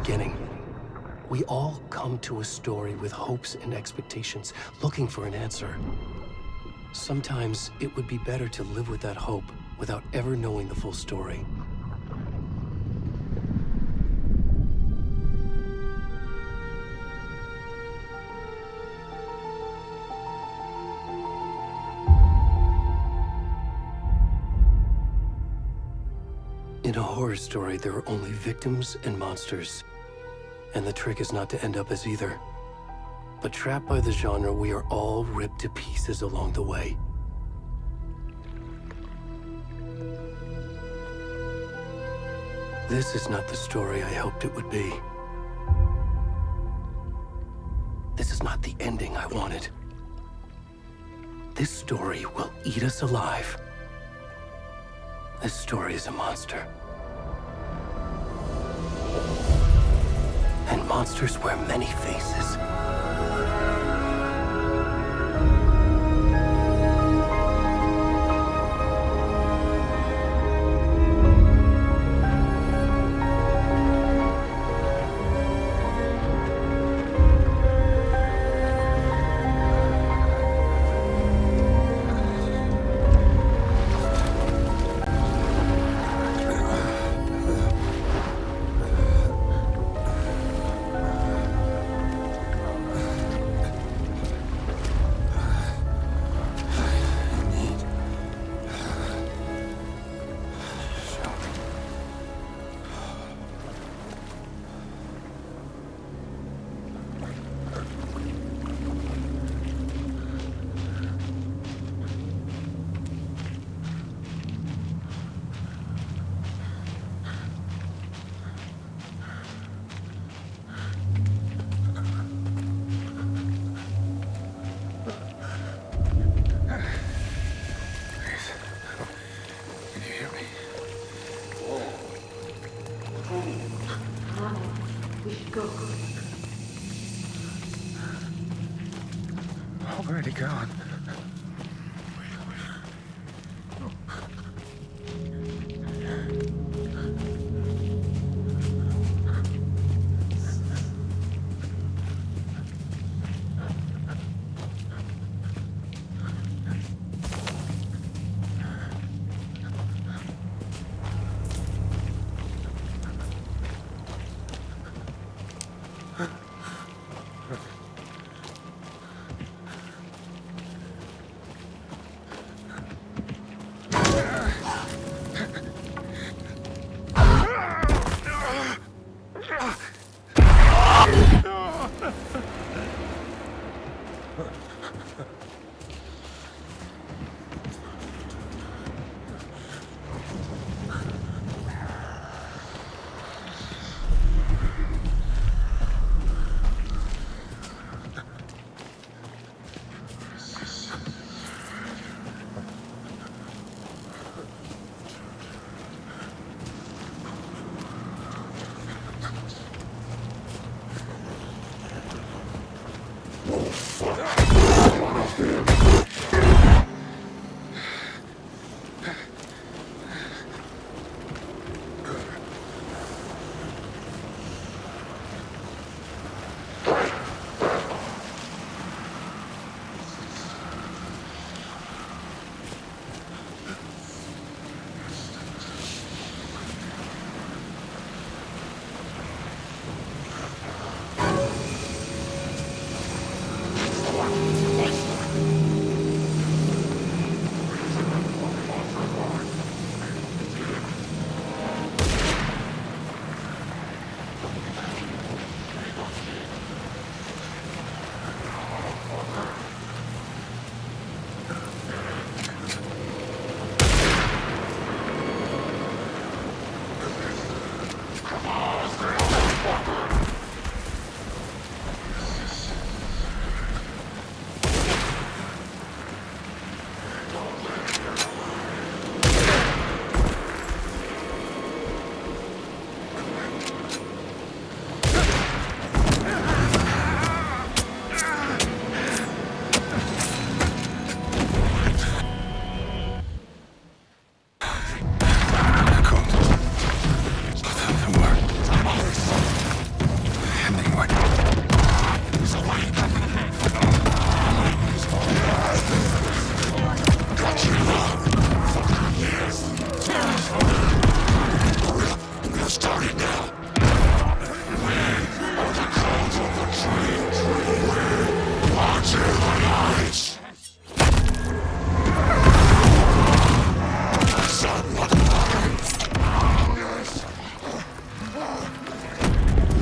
beginning. We all come to a story with hopes and expectations, looking for an answer. Sometimes it would be better to live with that hope without ever knowing the full story. In a horror story, there are only victims and monsters. And the trick is not to end up as either. But trapped by the genre, we are all ripped to pieces along the way. This is not the story I hoped it would be. This is not the ending I wanted. This story will eat us alive. This story is a monster. And monsters wear many faces. Where'd he gone?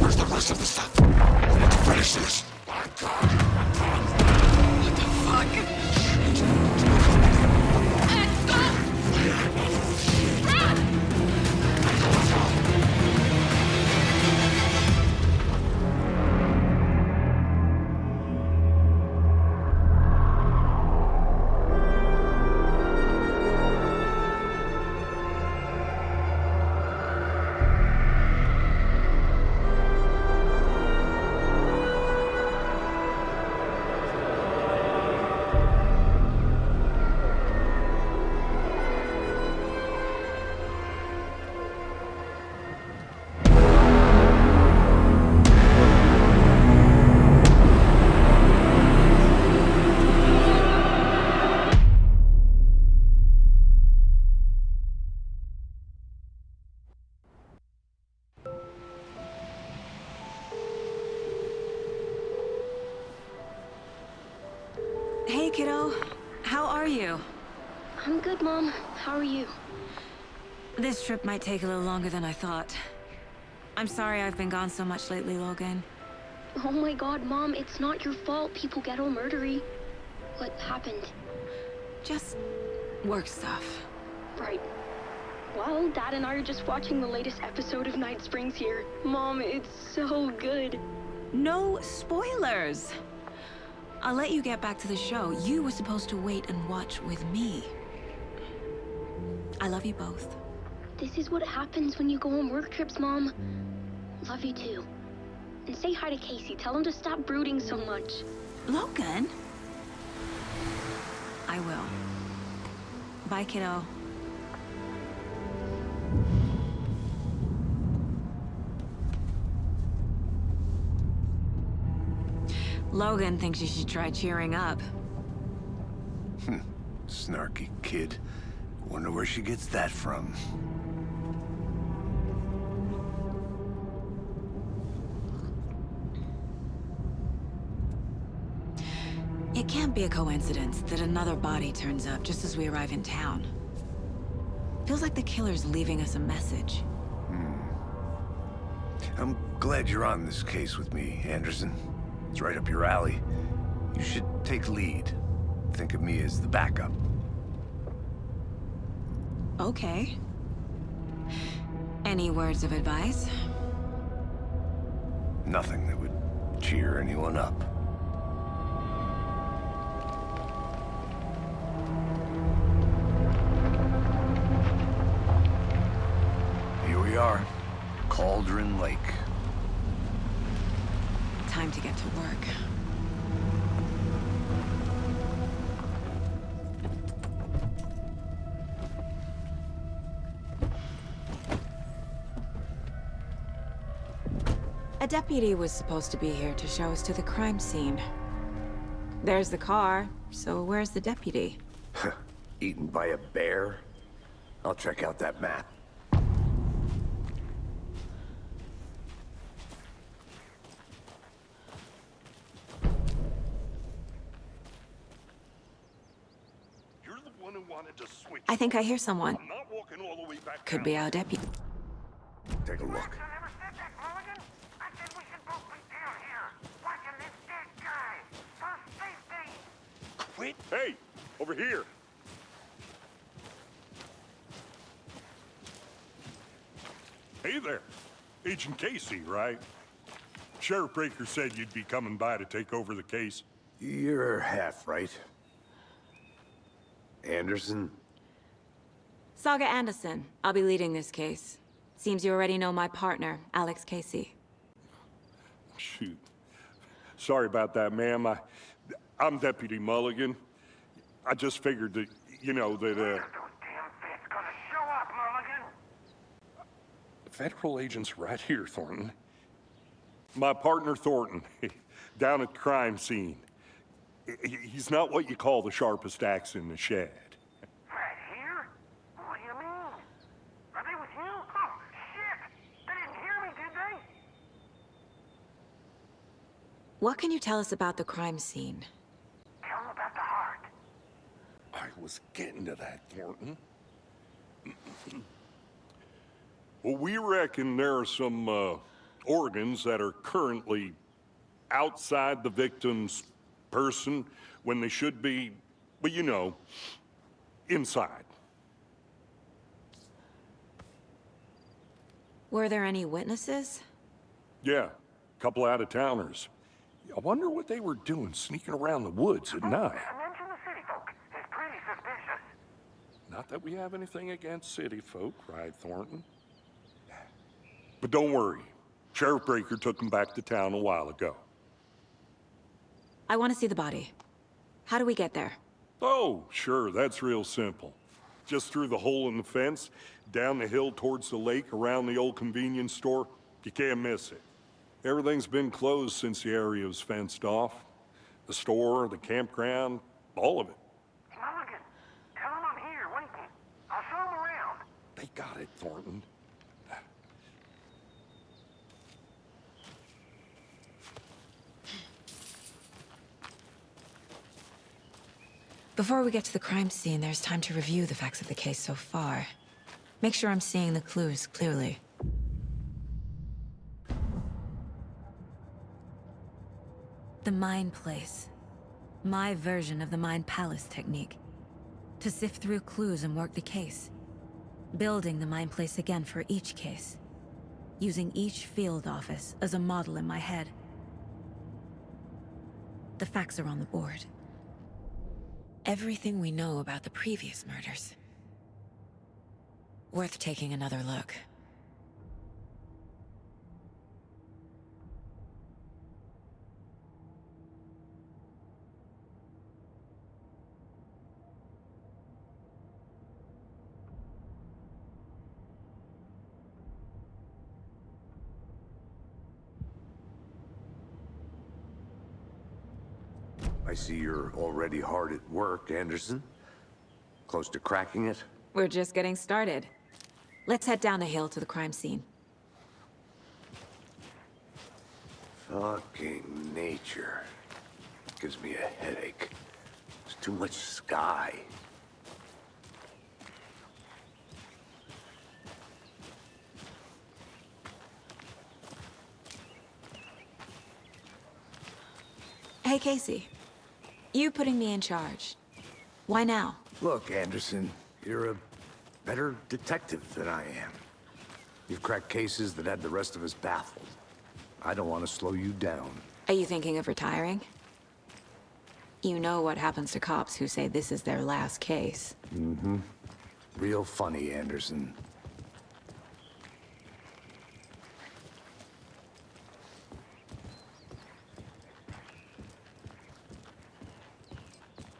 Where's the rest of the stuff? I need to finish this. What the fuck? Hey, kiddo. How are you? I'm good, Mom. How are you? This trip might take a little longer than I thought. I'm sorry I've been gone so much lately, Logan. Oh my god, Mom, it's not your fault people get all murdery. What happened? Just work stuff. Right. Well, Dad and I are just watching the latest episode of Night Springs here. Mom, it's so good. No spoilers! I'll let you get back to the show. You were supposed to wait and watch with me. I love you both. This is what happens when you go on work trips, Mom. Love you too. And say hi to Casey. Tell him to stop brooding so much. Logan? I will. Bye, kiddo. Logan thinks you should try cheering up. Snarky kid. Wonder where she gets that from. It can't be a coincidence that another body turns up just as we arrive in town. Feels like the killer's leaving us a message. I'm glad you're on this case with me, Anderson. It's right up your alley. You should take lead. Think of me as the backup. Okay. Any words of advice? Nothing that would cheer anyone up. Here we are. Cauldron Lake. Time to get to work. A deputy was supposed to be here to show us to the crime scene. There's the car, so where's the deputy? Eaten by a bear? I'll check out that map. You're the one who wanted to switch. I think I hear someone. I'm not walking all the way back Could down. be our deputy. Take a look. Quit. Hey, over here. Hey there. Agent Casey, right? Sheriff Breaker said you'd be coming by to take over the case. You're half right. Anderson? Saga Anderson. I'll be leading this case. Seems you already know my partner, Alex Casey. Shoot. Sorry about that, ma'am. I'm Deputy Mulligan. I just figured that, that, Those damn feds gonna show up, Mulligan. Federal agent's right here, Thornton. My partner, Thornton, down at the crime scene. He's not what you call the sharpest axe in the shed. Right here? What do you mean? Are they with you? Oh, shit! They What can you tell us about the crime scene? Tell him about the heart. I was getting to that, Thornton. Well, we reckon there are some organs that are currently outside the victim's person when they should be, well, you know, inside. Were there any witnesses? Yeah, a couple out-of-towners. I wonder what they were doing sneaking around the woods at night. Mention the city folk. It's pretty suspicious. Not that we have anything against city folk, cried Thornton. But don't worry. Sheriff Breaker took them back to town a while ago. I want to see the body. How do we get there? Oh, sure, that's real simple. Just through the hole in the fence, down the hill towards the lake, around the old convenience store. You can't miss it. Everything's been closed since the area was fenced off. The store, the campground, all of it. Mulligan, tell him I'm here waiting. I'll show him around. They got it, Thornton. Before we get to the crime scene, there's time to review the facts of the case so far. Make sure I'm seeing the clues clearly. The Mind Place. My version of the Mind Palace technique. To sift through clues and work the case. Building the Mind Place again for each case. Using each field office as a model in my head. The facts are on the board. Everything we know about the previous murders. Worth taking another look. I see you're already hard at work, Anderson. Close to cracking it? We're just getting started. Let's head down the hill to the crime scene. Fucking nature. Gives me a headache. There's too much sky. Hey, Casey. You putting me in charge. Why now? Look, Anderson, you're a better detective than I am. You've cracked cases that had the rest of us baffled. I don't want to slow you down. Are you thinking of retiring? You know what happens to cops who say this is their last case. Mm-hmm. Real funny, Anderson.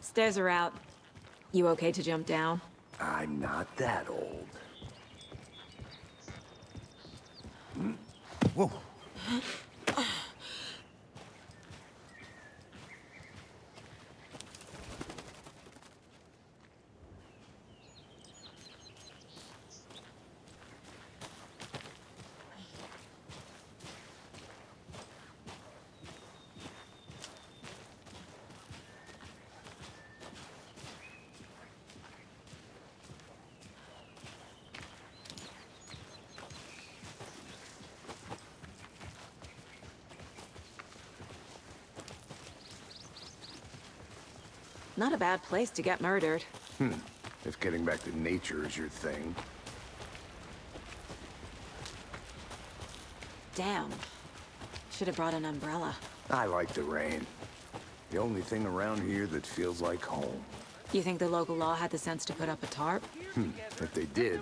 Stairs are out. You okay to jump down? I'm not that old. Whoa. Not a bad place to get murdered. If getting back to nature is your thing. Damn. Should have brought an umbrella. I like the rain. The only thing around here that feels like home. You think the local law had the sense to put up a tarp? If they did,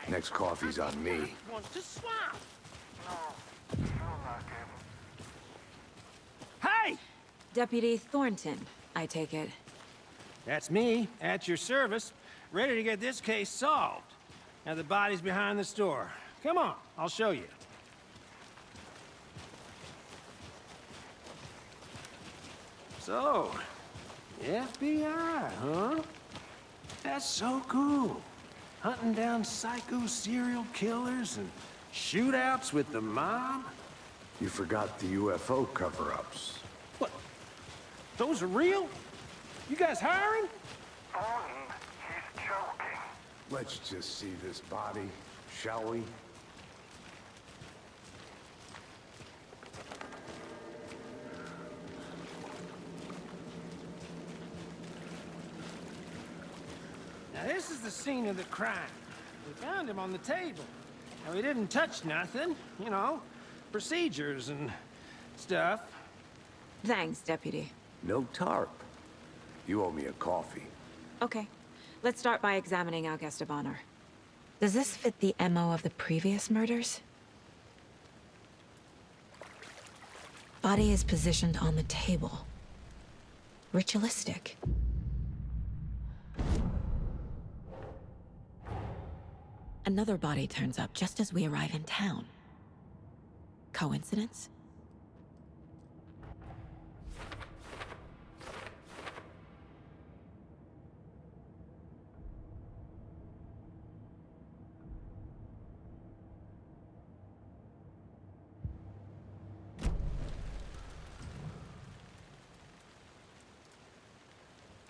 next coffee's on me. Hey! Deputy Thornton, I take it. That's me, at your service, ready to get this case solved. Now the body's behind the store. Come on, I'll show you. So, FBI, huh? That's so cool. Hunting down psycho serial killers and shootouts with the mob? You forgot the UFO cover-ups. Those are real? You guys hiring? Thornton, he's joking. Let's just see this body, shall we? Now this is the scene of the crime. We found him on the table. And we didn't touch nothing, you know, procedures and stuff. Thanks, Deputy. No tarp. You owe me a coffee. Okay. Let's start by examining our guest of honor. Does this fit the MO of the previous murders? Body is positioned on the table. Ritualistic. Another body turns up just as we arrive in town. Coincidence?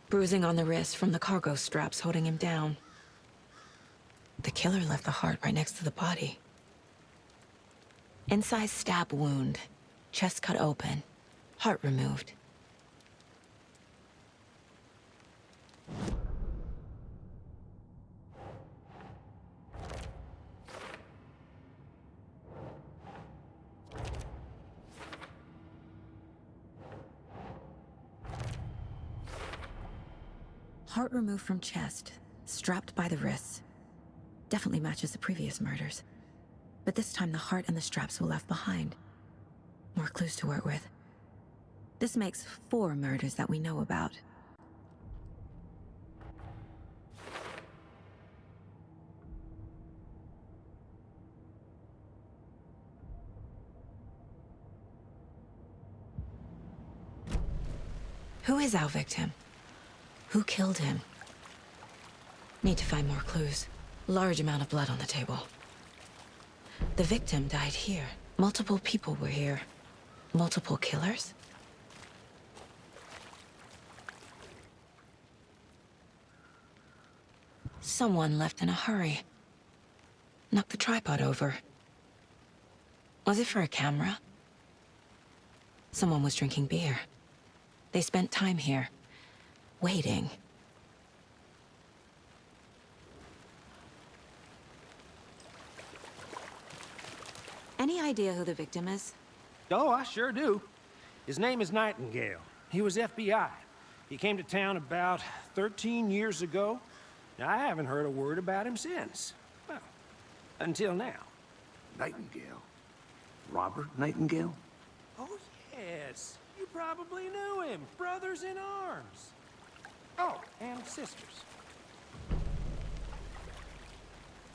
Bruising on the wrist from the cargo straps holding him down. The killer left the heart right next to the body. Incised stab wound, chest cut open, heart removed. Heart removed from chest, strapped by the wrists. Definitely matches the previous murders. But this time the heart and the straps were left behind. More clues to work with. This makes 4 murders that we know about. Who is our victim? Who killed him? Need to find more clues. Large amount of blood on the table. The victim died here. Multiple people were here. Multiple killers? Someone left in a hurry. Knocked the tripod over. Was it for a camera? Someone was drinking beer. They spent time here. Waiting. Any idea who the victim is? Oh, I sure do. His name is Nightingale. He was FBI. He came to town about 13 years ago. Now, I haven't heard a word about him since. Well, until now. Nightingale? Robert Nightingale? Oh, yes. You probably knew him. Brothers in arms. Oh, and sisters.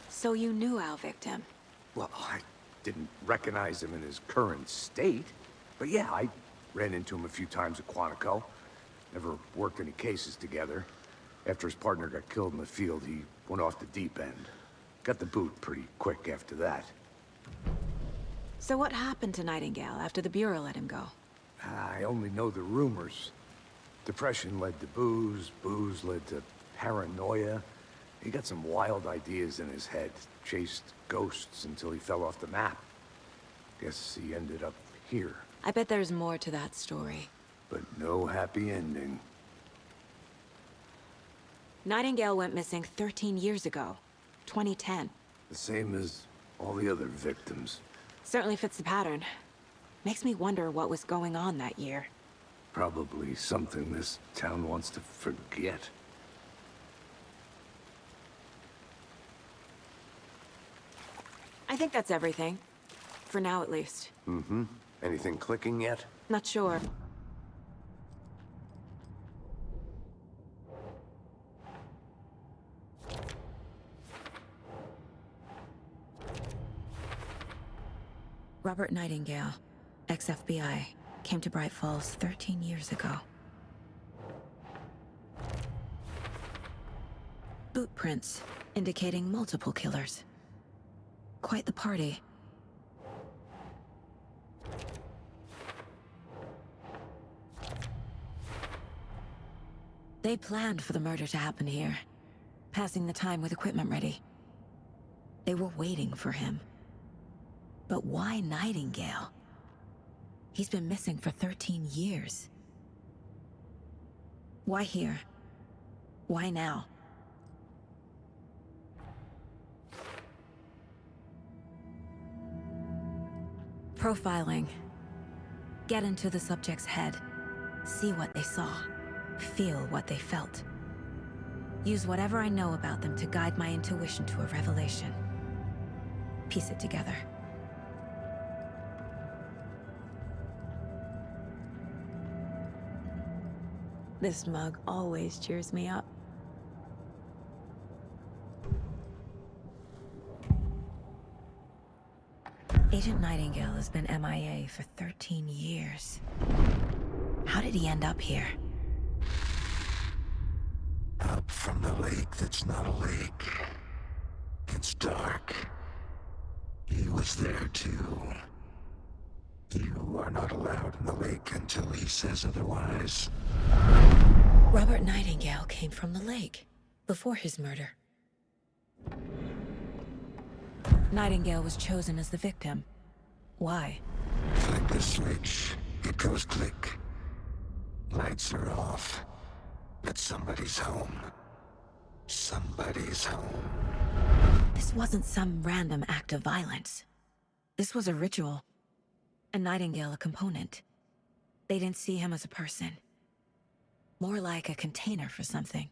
So you knew our victim? Well, I didn't recognize him in his current state. But yeah, I ran into him a few times at Quantico. Never worked any cases together. After his partner got killed in the field, he went off the deep end. Got the boot pretty quick after that. So what happened to Nightingale after the Bureau let him go? I only know the rumors. Depression led to booze, booze led to paranoia. He got some wild ideas in his head, chased ghosts until he fell off the map. Guess he ended up here, I bet there's more to that story. but no happy ending. Nightingale went missing 13 years ago. 2010. The same as all the other victims. Certainly fits the pattern. Makes me wonder what was going on that year. Probably something this town wants to forget. I think that's everything. For now, at least. Mm-hmm. Anything clicking yet? Not sure. Robert Nightingale, ex-FBI, came to Bright Falls 13 years ago. Boot prints, indicating multiple killers. Quite the party. They planned for the murder to happen here, passing the time with equipment ready. They were waiting for him. But why Nightingale? He's been missing for 13 years. Why here? Why now? Profiling. Get into the subject's head. See what they saw. Feel what they felt. Use whatever I know about them to guide my intuition to a revelation. Piece it together. This mug always cheers me up. Agent Nightingale has been MIA for 13 years. How did he end up here? Up from the lake that's not a lake. It's dark. He was there too. You are not allowed in the lake until he says otherwise. Robert Nightingale came from the lake, before his murder. Nightingale was chosen as the victim. Why? Flick the switch. It goes click. Lights are off. But somebody's home. Somebody's home. This wasn't some random act of violence. This was a ritual. And Nightingale a component. They didn't see him as a person. More like a container for something.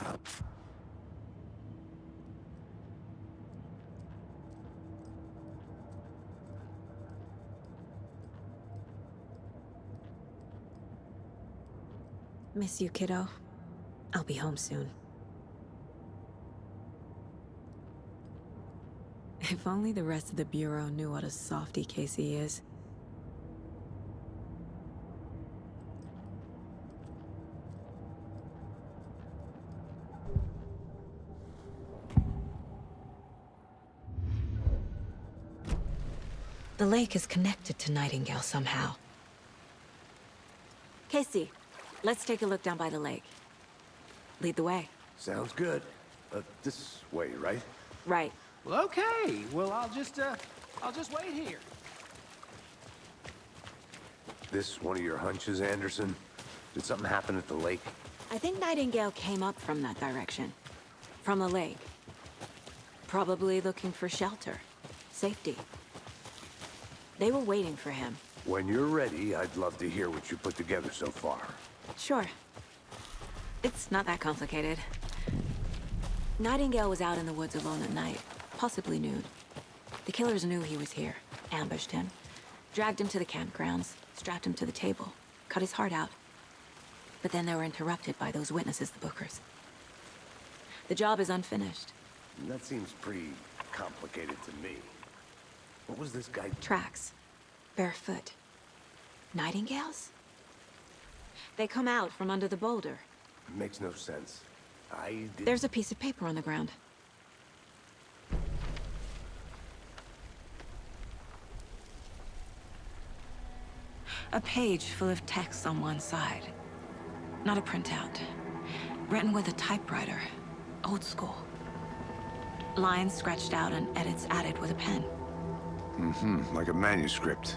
Up. Miss you, kiddo. I'll be home soon. If only the rest of the Bureau knew what a softy Casey is. The lake is connected to Nightingale somehow. Casey, let's take a look down by the lake. Lead the way. Sounds good. This way, right? Right. Well, okay. Well, I'll just wait here. This one of your hunches, Anderson? Did something happen at the lake? I think Nightingale came up from that direction. From the lake. Probably looking for shelter. Safety. They were waiting for him. When you're ready, I'd love to hear what you put together so far. Sure. It's not that complicated. Nightingale was out in the woods alone at night, possibly nude. The killers knew he was here, ambushed him, dragged him to the campgrounds, strapped him to the table, cut his heart out. But then they were interrupted by those witnesses, the Bookers. The job is unfinished. That seems pretty complicated to me. What was this guy? Tracks. Barefoot. Nightingales? They come out from under the boulder. Makes no sense. There's a piece of paper on the ground. A page full of text on one side. Not a printout. Written with a typewriter. Old school. Lines scratched out and edits added with a pen. Like a manuscript.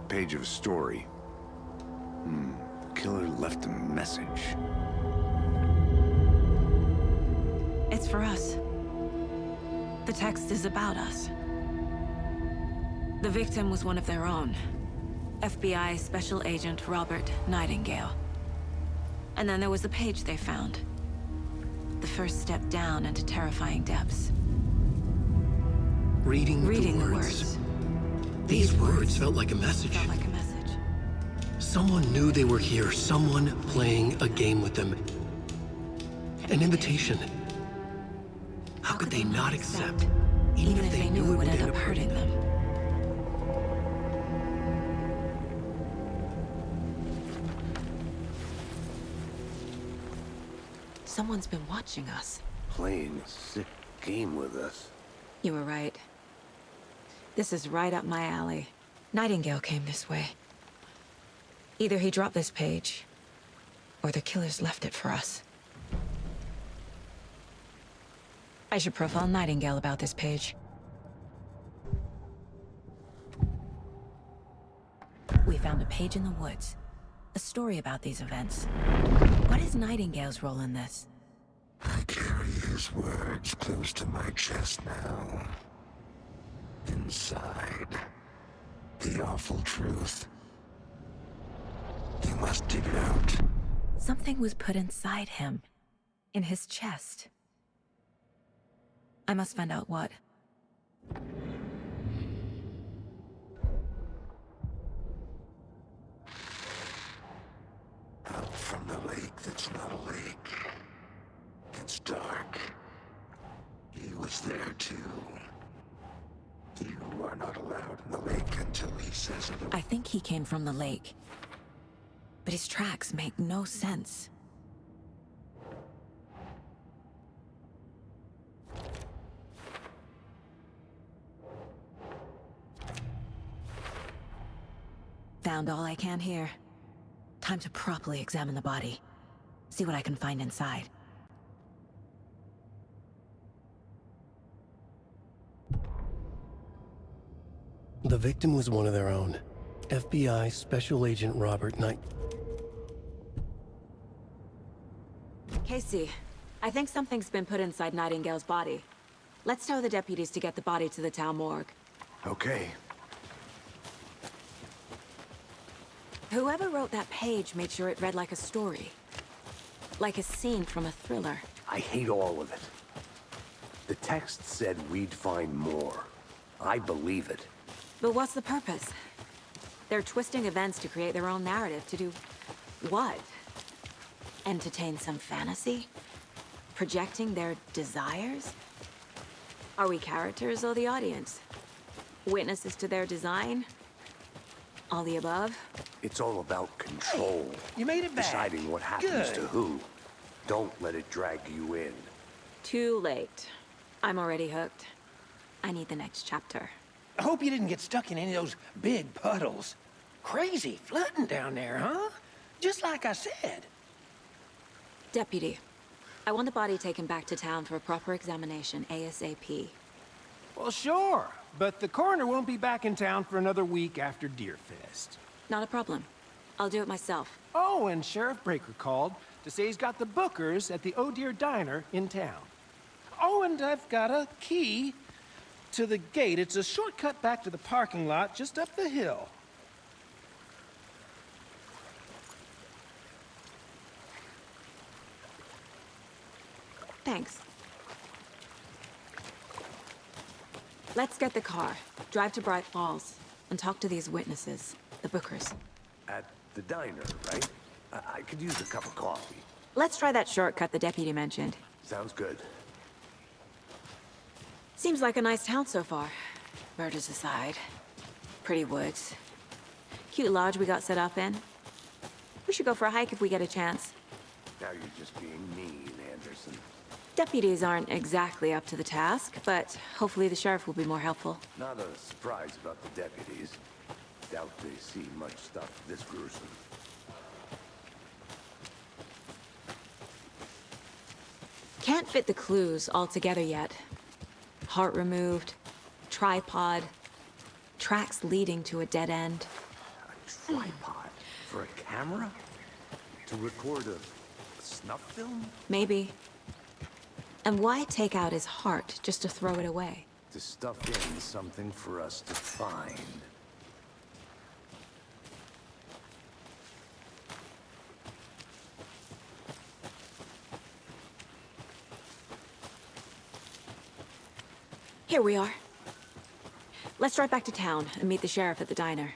Page of a story. The killer left a message. It's for us. The text is about us. The victim was one of their own. FBI Special Agent Robert Nightingale. And then there was the page they found. The first step down into terrifying depths. Reading the words. These words felt like a message. Felt like a message. Someone knew they were here, someone playing a game with them. An invitation. How could they not accept? even if they knew it would end up hurting them. Someone's been watching us. Playing a sick game with us. You were right. This is right up my alley. Nightingale came this way. Either he dropped this page, or the killers left it for us. I should profile Nightingale about this page. We found a page in the woods. A story about these events. What is Nightingale's role in this? I carry his words close to my chest now. Inside, the awful truth. You must dig it out. Something was put inside him. In his chest. I must find out what. Out from the lake that's not a lake. It's dark. He was there too. You are not allowed in the lake until he says otherwise. I think he came from the lake. But his tracks make no sense. Found all I can here. Time to properly examine the body. See what I can find inside. The victim was one of their own. FBI Special Agent Robert Knight. Casey, I think something's been put inside Nightingale's body. Let's tell the deputies to get the body to the town morgue. Okay. Whoever wrote that page made sure it read like a story. Like a scene from a thriller. I hate all of it. The text said we'd find more. I believe it. But what's the purpose? They're twisting events to create their own narrative. To do what? Entertain some fantasy? Projecting their desires? Are we characters or the audience? Witnesses to their design? All the above? It's all about control. You made it back. Deciding what happens Good. to who. Don't let it drag you in. Too late. I'm already hooked. I need the next chapter. I hope you didn't get stuck in any of those big puddles. Crazy flooding down there, huh? Just like I said. Deputy, I want the body taken back to town for a proper examination, ASAP. Well, sure. But the coroner won't be back in town for another week after Deerfest. Not a problem. I'll do it myself. Oh, and Sheriff Breaker called to say he's got the Bookers at the Oh Deer Diner in town. Oh, and I've got a key to the gate. It's a shortcut back to the parking lot just up the hill. Thanks. Let's get the car, drive to Bright Falls, and talk to these witnesses, the Bookers. At the diner, right? I could use a cup of coffee. Let's try that shortcut the deputy mentioned. Sounds good. Seems like a nice town so far. Murders aside. Pretty woods. Cute lodge we got set up in. We should go for a hike if we get a chance. Now you're just being mean, Anderson. Deputies aren't exactly up to the task, but hopefully the sheriff will be more helpful. Not a surprise about the deputies. Doubt they see much stuff this gruesome. Can't fit the clues all together yet. Heart removed, tripod, tracks leading to a dead end. A tripod? For a camera? To record a snuff film? Maybe. And why take out his heart just to throw it away? To stuff in something for us to find. Here we are. Let's drive back to town and meet the sheriff at the diner.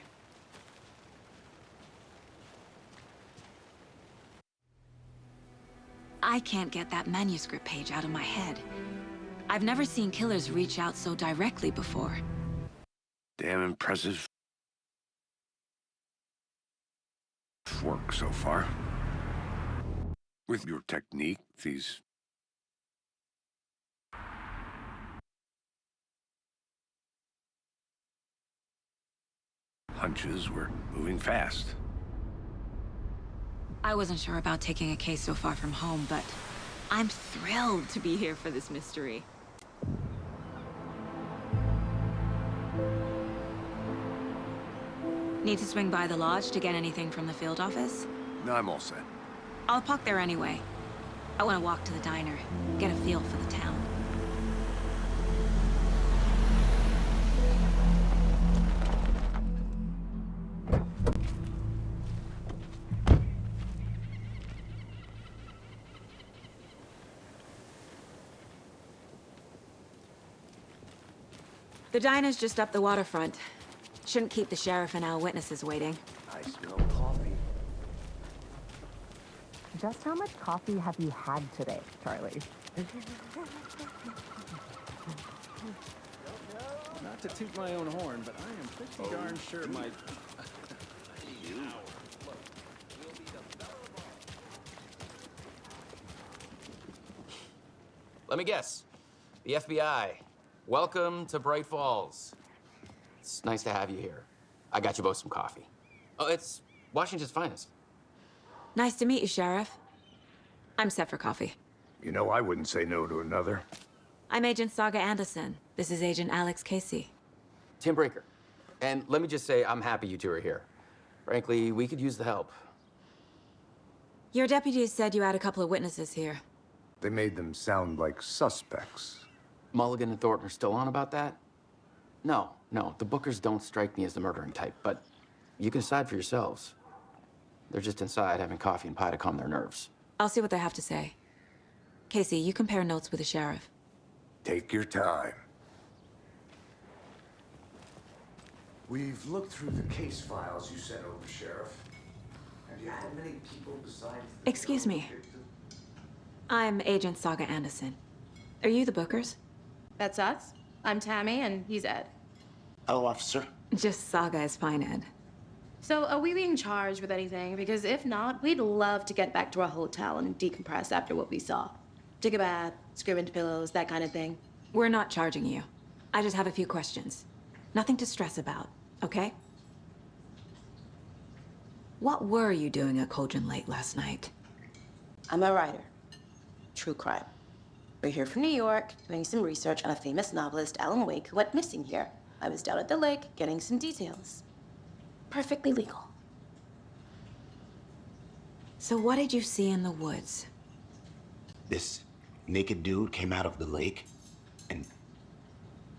I can't get that manuscript page out of my head. I've never seen killers reach out so directly before. Damn impressive work so far. With your technique, these hunches were moving fast. I wasn't sure about taking a case so far from home, but I'm thrilled to be here for this mystery. Need to swing by the lodge to get anything from the field office? No, I'm all set. I'll park there anyway. I want to walk to the diner, get a feel for the town. The diner's just up the waterfront. Shouldn't keep the sheriff and our witnesses waiting. I smell coffee. Just how much coffee have you had today, Charlie? Not to toot my own horn, but I am pretty darn sure my... Let me guess. The FBI. Welcome to Bright Falls. It's nice to have you here. I got you both some coffee. Oh, it's Washington's finest. Nice to meet you, Sheriff. I'm set for coffee. You know, I wouldn't say no to another. I'm Agent Saga Anderson. This is Agent Alex Casey. Tim Breaker. And let me just say, I'm happy you two are here. Frankly, we could use the help. Your deputies said you had a couple of witnesses here. They made them sound like suspects. Mulligan and Thornton are still on about that? No, the Bookers don't strike me as the murdering type, but you can decide for yourselves. They're just inside having coffee and pie to calm their nerves. I'll see what they have to say. Casey, you compare notes with the sheriff. Take your time. We've looked through the case files you sent over, Sheriff. Have you had many people besides... Excuse me. I'm Agent Saga Anderson. Are you the Bookers? That's us. I'm Tammy, and he's Ed. Hello, officer. Just Saga is fine, Ed. So, are we being charged with anything? Because if not, we'd love to get back to our hotel and decompress after what we saw. Take a bath, scream into pillows, that kind of thing. We're not charging you. I just have a few questions. Nothing to stress about, okay? What were you doing at Cauldron Lake last night? I'm a writer. True crime. We're here from New York, doing some research on a famous novelist, Alan Wake, who went missing here. I was down at the lake, getting some details. Perfectly legal. So what did you see in the woods? This naked dude came out of the lake, and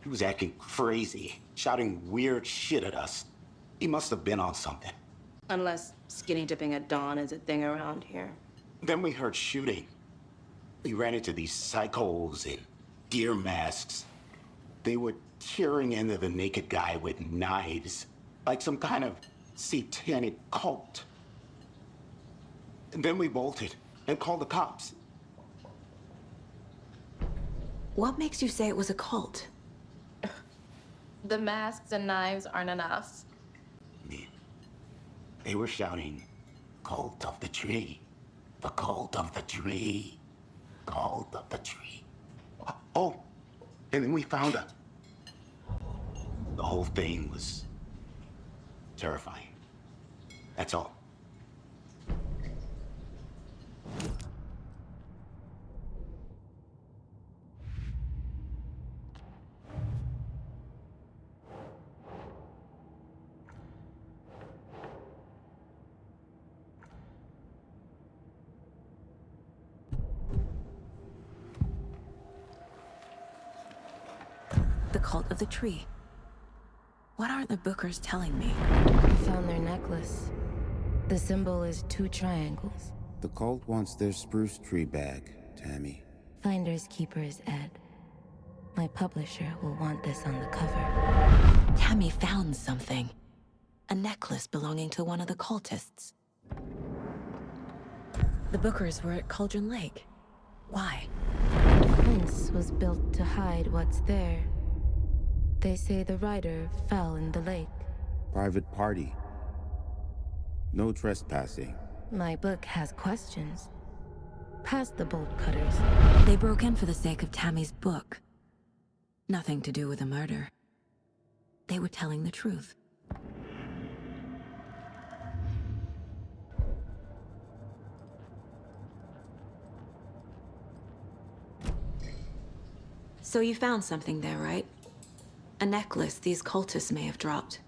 he was acting crazy, shouting weird shit at us. He must have been on something. Unless skinny dipping at dawn is a thing around here. Then we heard shooting. We ran into these psychos in deer masks. They were tearing into the naked guy with knives, like some kind of satanic cult. And then we bolted and called the cops. What makes you say it was a cult? The masks and knives aren't enough. They were shouting, "Cult of the tree, the cult of the tree, cult of the tree." Oh, and then we found her. The whole thing was terrifying. That's all. The cult of the tree. What aren't the Bookers telling me? I found their necklace. The symbol is 2 triangles. The cult wants their spruce tree back, Tammy. Finders keepers, Ed. My publisher will want this on the cover. Tammy found something. A necklace belonging to one of the cultists. The Bookers were at Cauldron Lake. Why? fence was built to hide what's there. They say the rider fell in the lake. Private party. No trespassing. My book has questions. Past the bolt cutters. They broke in for the sake of Tammy's book. Nothing to do with a murder. They were telling the truth. So you found something there, right? A necklace these cultists may have dropped.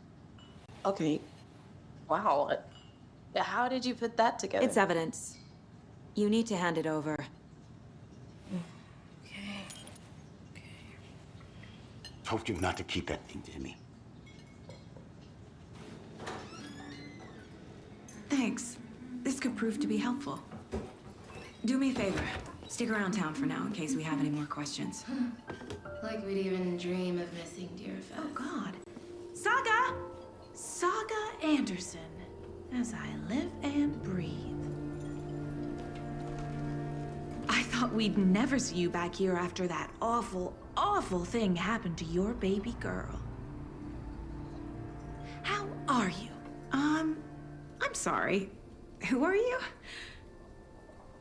Okay. Wow. How did you put that together? It's evidence. You need to hand it over. Told you not to keep that thing, Timmy. Thanks. This could prove to be helpful. Do me a favor. Stick around town for now in case we have any more questions. Like we'd even dream of missing Deerfest. Oh, God. Saga! Saga Anderson. As I live and breathe. I thought we'd never see you back here after that awful, awful thing happened to your baby girl. How are you? I'm sorry. Who are you?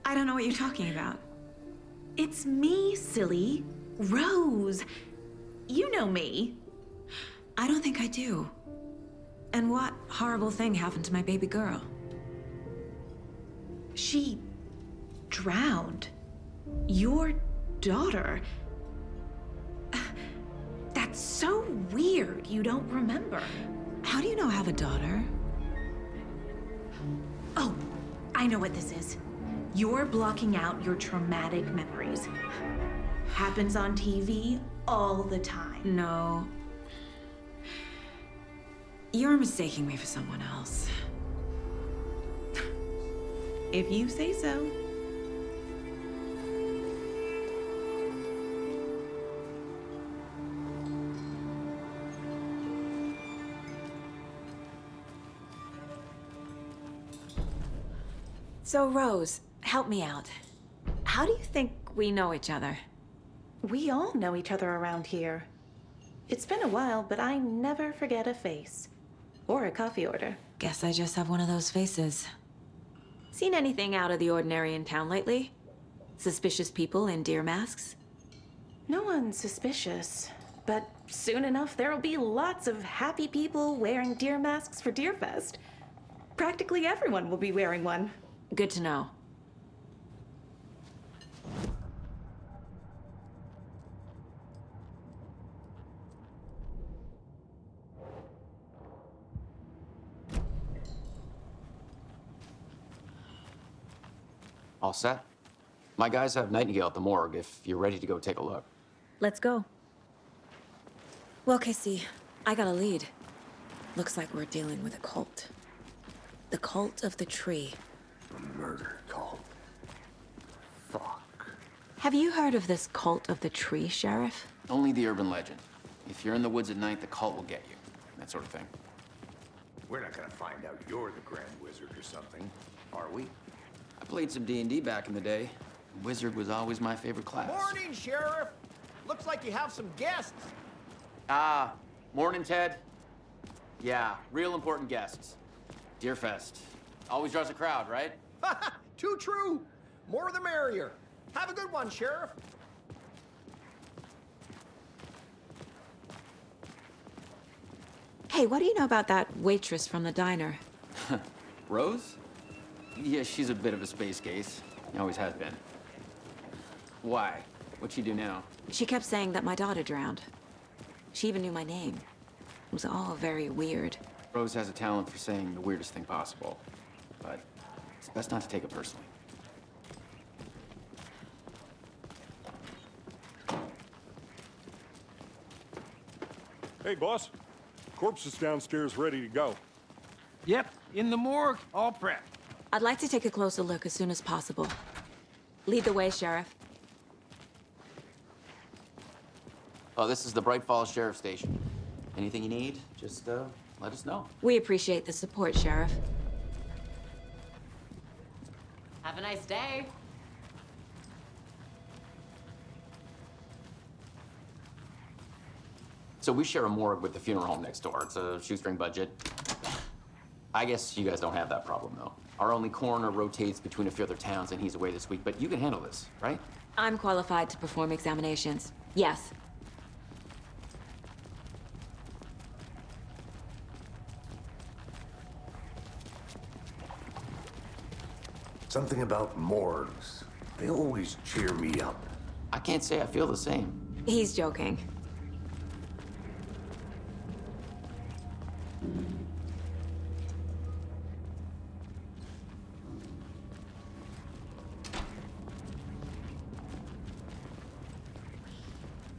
I don't know what you're talking about. It's me, silly. Rose. You know me. I don't think I do. And what horrible thing happened to my baby girl? She drowned. Your daughter. That's so weird you don't remember. How do you know I have a daughter? Oh, I know what this is. You're blocking out your traumatic memories. Happens on TV all the time. No. You're mistaking me for someone else. If you say so. So, Rose, help me out. How do you think we know each other? We all know each other around here. It's been a while, but I never forget a face. Or a coffee order. Guess I just have one of those faces. Seen anything out of the ordinary in town lately? Suspicious people in deer masks? No one's suspicious. But soon enough, there'll be lots of happy people wearing deer masks for Deerfest. Practically everyone will be wearing one. Good to know. All set? My guys have Nightingale at the morgue if you're ready to go take a look. Let's go. Well, Casey, I got a lead. Looks like we're dealing with a cult. The cult of the tree. A murder cult. Fuck. Have you heard of this cult of the tree, Sheriff? Only the urban legend. If you're in the woods at night, the cult will get you. That sort of thing. We're not gonna find out you're the Grand Wizard or something, are we? I played some D&D back in the day. Wizard was always my favorite class. Morning, Sheriff. Looks like you have some guests. Ah, morning, Ted. Yeah, real important guests. Deerfest. Always draws a crowd, right? Too true. More the merrier. Have a good one, Sheriff. Hey, what do you know about that waitress from the diner? Rose? Yeah, she's a bit of a space case. Always has been. Why? What'd she do now? She kept saying that my daughter drowned. She even knew my name. It was all very weird. Rose has a talent for saying the weirdest thing possible. But it's best not to take it personally. Hey, boss. Corpse is downstairs ready to go. Yep, in the morgue, all prepped. I'd like to take a closer look as soon as possible. Lead the way, Sheriff. Oh, this is the Bright Falls Sheriff Station. Anything you need, just let us know. We appreciate the support, Sheriff. Have a nice day. So we share a morgue with the funeral home next door. It's a shoestring budget. I guess you guys don't have that problem, though. Our only coroner rotates between a few other towns, and he's away this week. But you can handle this, right? I'm qualified to perform examinations. Yes. Something about morgues. They always cheer me up. I can't say I feel the same. He's joking.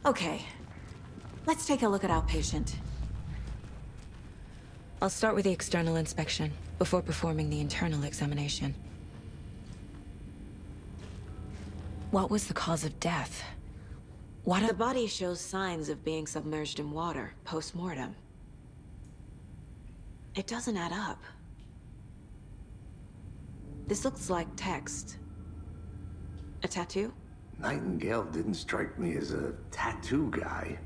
Okay, let's take a look at our patient. I'll start with the external inspection before performing the internal examination. What was the cause of death? The body shows signs of being submerged in water post-mortem. It doesn't add up. This looks like text. A tattoo? Nightingale didn't strike me as a tattoo guy.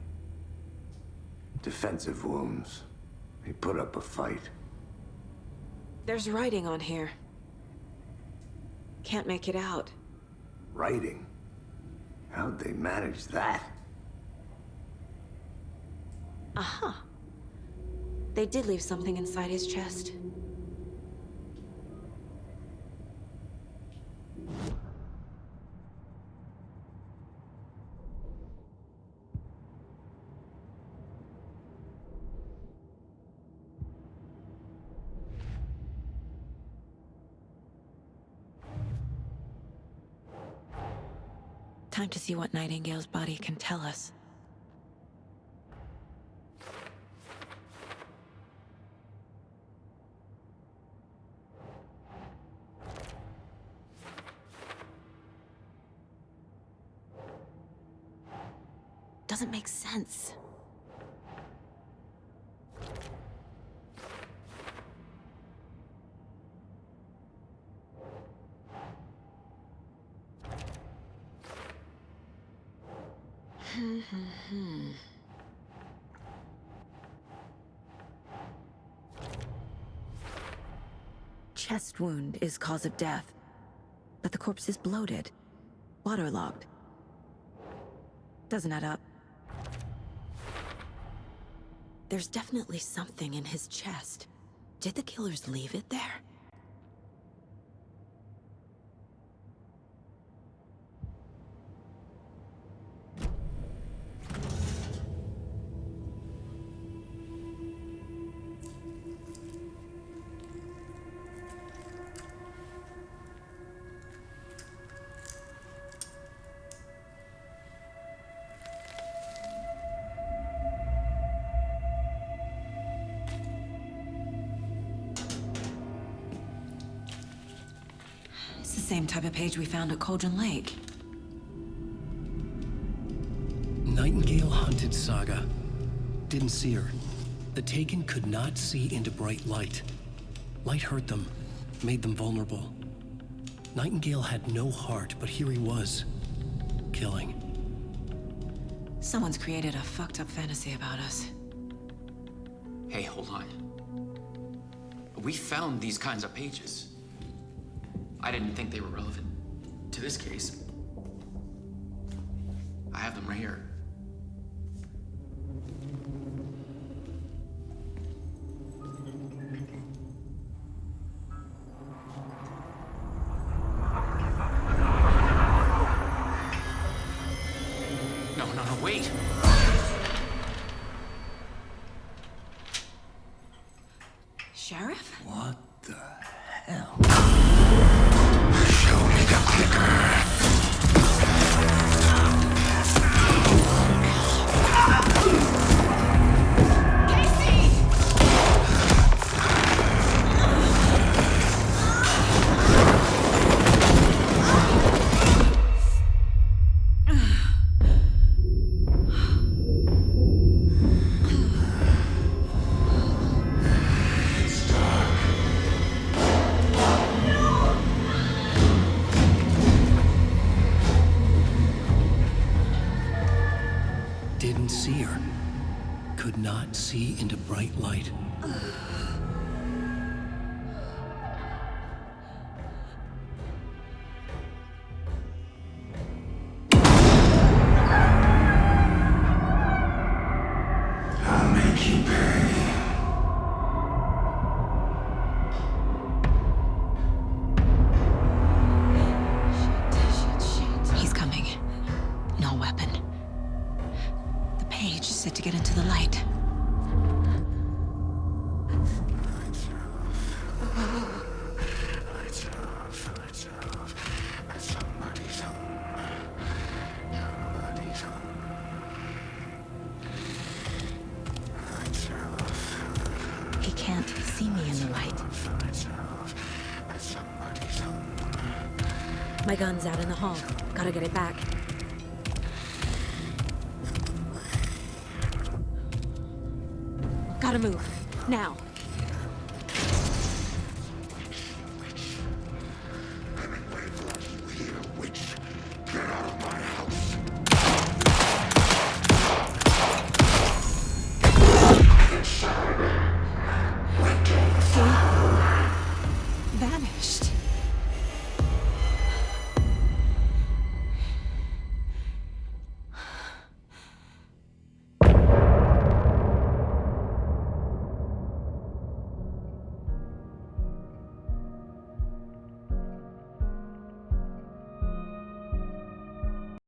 Defensive wounds. He put up a fight. There's writing on here. Can't make it out. Writing? How'd they manage that? Aha. They did leave something inside his chest. Time to see what Nightingale's body can tell us. Doesn't make sense. Chest wound is cause of death, but the corpse is bloated, waterlogged. Doesn't add up. There's definitely something in his chest. Did the killers leave it there? Same type of page we found at Cauldron Lake. Nightingale hunted Saga. Didn't see her. The Taken could not see into bright light. Light hurt them, made them vulnerable. Nightingale had no heart, but here he was, killing. Someone's created a fucked up fantasy about us. Hey, hold on. We found these kinds of pages. I didn't think they were relevant to this case. I have them right here. No, wait! Sheriff? What the hell? Show me the clicker. Didn't see her. could not see into bright light. I'll make you pay. He's coming. No weapon. The page said to get into the light. Somebody's home. Nobody's home. Lights are off. He can't see me in the light. Lights are off. Somebody's home. My gun's out in the hall. Gotta get it back. Gotta move. Now.